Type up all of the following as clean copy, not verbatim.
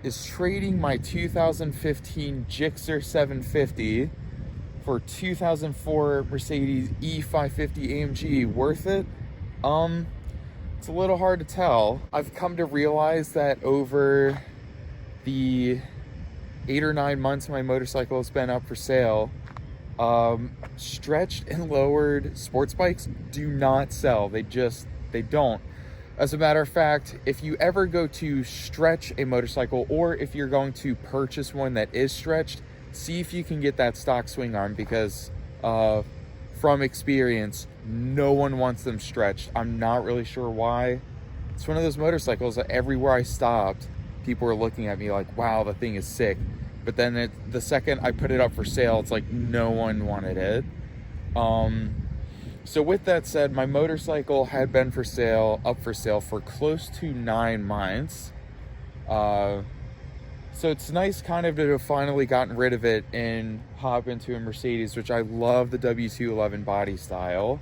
is trading my 2015 Gixxer 750 for 2004 Mercedes E550 AMG worth it? It's a little hard to tell. I've come to realize that over the 8 or 9 months my motorcycle has been up for sale, stretched and lowered sports bikes do not sell. They don't. As a matter of fact, if you ever go to stretch a motorcycle, or if you're going to purchase one that is stretched, see if you can get that stock swing arm, because from experience, no one wants them stretched. I'm not really sure why. It's one of those motorcycles that everywhere I stopped, people were looking at me like, wow, the thing is sick. But then the second I put it up for sale, it's like no one wanted it. So with that said, my motorcycle had been up for sale for close to 9 months. So it's nice kind of to have finally gotten rid of it and hop into a Mercedes, which I love the W211 body style.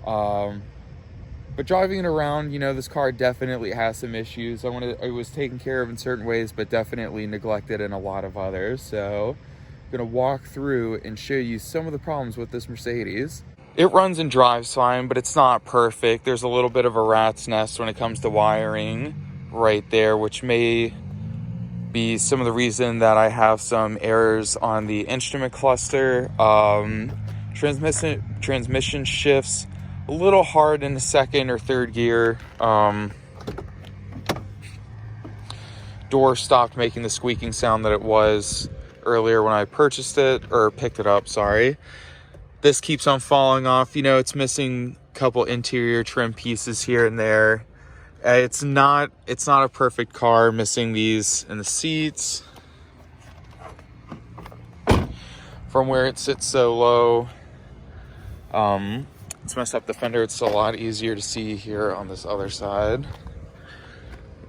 But driving it around, this car definitely has some issues. It was taken care of in certain ways, but definitely neglected in a lot of others. So I'm gonna walk through and show you some of the problems with this Mercedes. It runs and drives fine, but it's not perfect. There's a little bit of a rat's nest when it comes to wiring right there, which may be some of the reason that I have some errors on the instrument cluster. Transmission shifts a little hard in the second or third gear. Door stopped making the squeaking sound that it was earlier when I purchased it, or picked it up, sorry. This keeps on falling off. It's missing a couple interior trim pieces here and there. It's not a perfect car, missing these in the seats. From where it sits so low, it's messed up the fender. It's a lot easier to see here on this other side.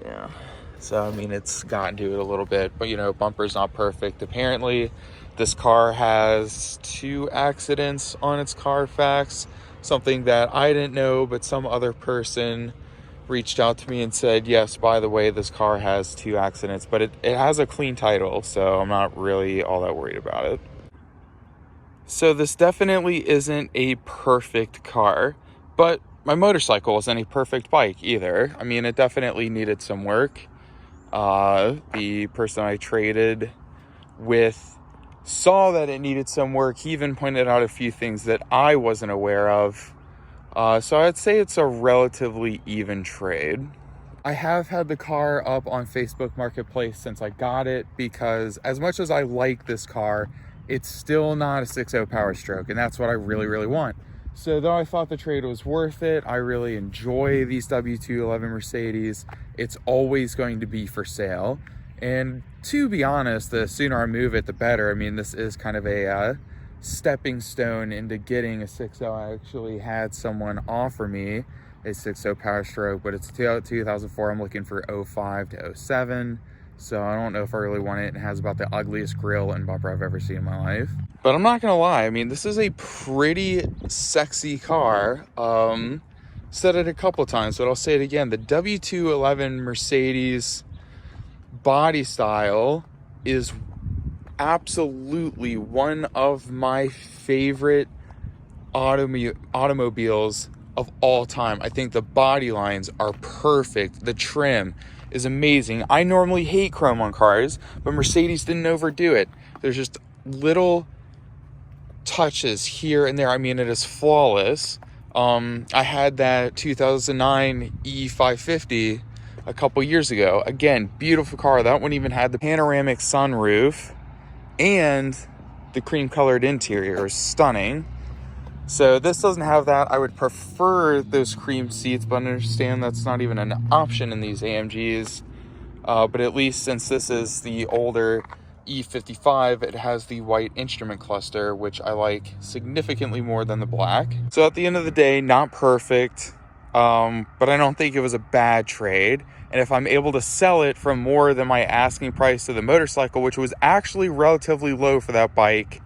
Yeah, so it's gotten to it a little bit, but bumper's not perfect. Apparently this car has 2 accidents on its Carfax, something that I didn't know, but some other person reached out to me and said, yes, by the way, this car has 2 accidents, but it has a clean title, so I'm not really all that worried about it. So this definitely isn't a perfect car, but my motorcycle isn't a perfect bike either. It definitely needed some work. The person I traded with saw that it needed some work. He even pointed out a few things that I wasn't aware of. So I'd say it's a relatively even trade. I have had the car up on Facebook Marketplace since I got it, because as much as I like this car, it's still not a 6.0 Power Stroke, and that's what I really, really want. So though I thought the trade was worth it, I really enjoy these W211 Mercedes. It's always going to be for sale. And to be honest, the sooner I move it, the better. this is kind of a stepping stone into getting a 6.0. I actually had someone offer me a 6.0 Power Stroke, but it's 2004. I'm looking for 05 to 07. So I don't know if I really want it. It has about the ugliest grille and bumper I've ever seen in my life. But I'm not gonna lie, this is a pretty sexy car. Said it a couple times, but I'll say it again. The W211 Mercedes body style is absolutely one of my favorite automobiles of all time. I think the body lines are perfect. The trim is amazing. I normally hate chrome on cars, but Mercedes didn't overdo it. There's just little touches here and there. It is flawless. I had that 2009 E550 a couple years ago. Again, beautiful car. That one even had the panoramic sunroof and the cream colored interior. Stunning. So this doesn't have that. I would prefer those cream seats, but I understand that's not even an option in these AMGs. But at least since this is the older E55, it has the white instrument cluster, which I like significantly more than the black. So at the end of the day, not perfect, but I don't think it was a bad trade. And if I'm able to sell it for more than my asking price to the motorcycle, which was actually relatively low for that bike,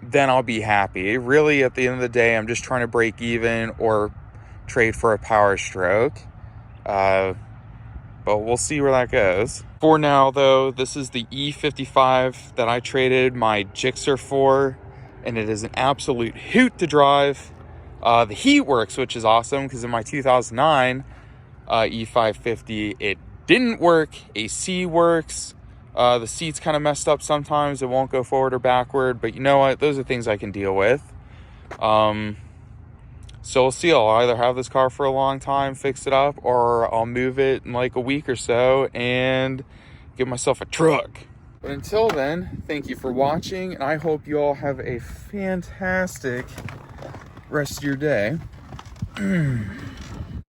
then I'll be happy. Really, at the end of the day, I'm just trying to break even or trade for a Power Stroke. but we'll see where that goes. For now though, this is the E55 that I traded my Gixxer for, and it is an absolute hoot to drive. The heat works, which is awesome, because in my 2009 E550 it didn't work. AC works. The seat's kind of messed up sometimes. It won't go forward or backward, but you know what? Those are things I can deal with. So we'll see. I'll either have this car for a long time, fix it up, or I'll move it in like a week or so and give myself a truck. But until then, thank you for watching, and I hope you all have a fantastic rest of your day.